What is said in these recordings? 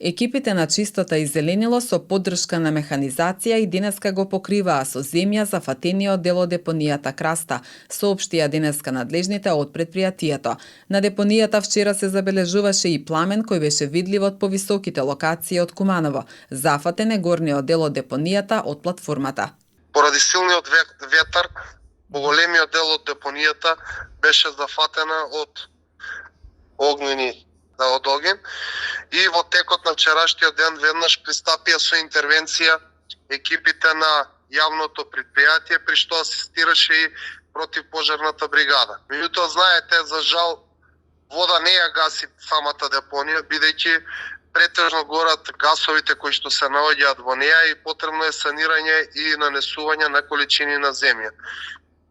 Екипите на Чистота и зеленило со поддршка на механизација и денеска го покриваа со земја зафатениот дел од депонијата Краста, соопштија денеска надлежните од предпријатието. На депонијата вчера се забележуваше и пламен кој беше видлив од повисоките локации од Куманово. Зафатен е горниот дел од депонијата од платформата. Поради силниот ветар, поголемиот дел од депонијата беше зафатена од огин и во текот на вчерашниот ден веднаш пристапија со интервенција екипите на јавното предпријатие, при што асистираше и противпожарната бригада. Меѓутоа, знаете, за жал, вода не ја гаси самата депонија, бидејќи претежно горат гасовите кои што се наоѓаат во неа и потребно е санирање и нанесување на количини на земја.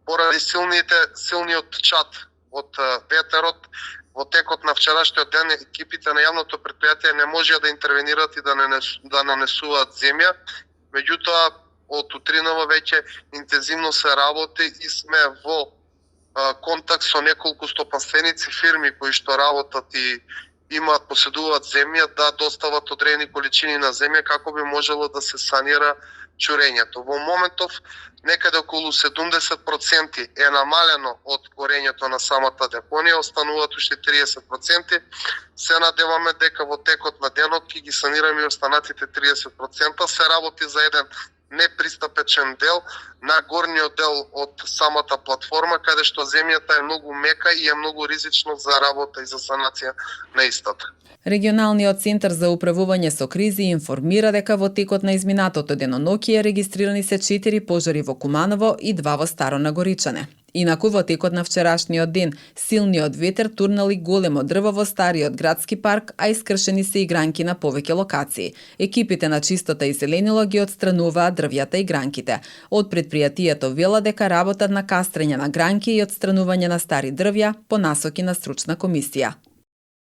Поради силниот чад од ветерот, во текот на вчерашниот ден екипите на јавното предпријатие не можеа да интервенираат и да нанесуваат земја. Меѓутоа, од утринава веќе интензивно се работи и сме во контакт со неколку стопанственици фирми кои што работат и поседуваат земја да достават одредени количини на земја како би можело да се санира чурењето. Во моментов некаде околу 70% е намалено од горењето на самата депонија, остануваат уште 30%. Се надеваме дека во текот на денот ќе ги санираме и останатите 30%. Се работи за еден непристапечен дел на горниот дел од самата платформа, каде што земјата е многу мека и е многу ризично за работа и за санација на истата. Регионалниот центар за управување со кризи информира дека во текот на изминатото деноноќие регистрирани се 4 пожари во Куманово и 2 во Старо Нагоричане. Инаку во текот на вчерашниот ден, силниот ветер турнали големо дрво во стариот градски парк, а искршени се и гранки на повеќе локации. Екипите на Чистота и зеленило ги отстрануваат дрвјата и гранките. Од предпријатието вела дека работат на кастрење на гранки и отстранување на стари дрвја по насоки на стручна комисија.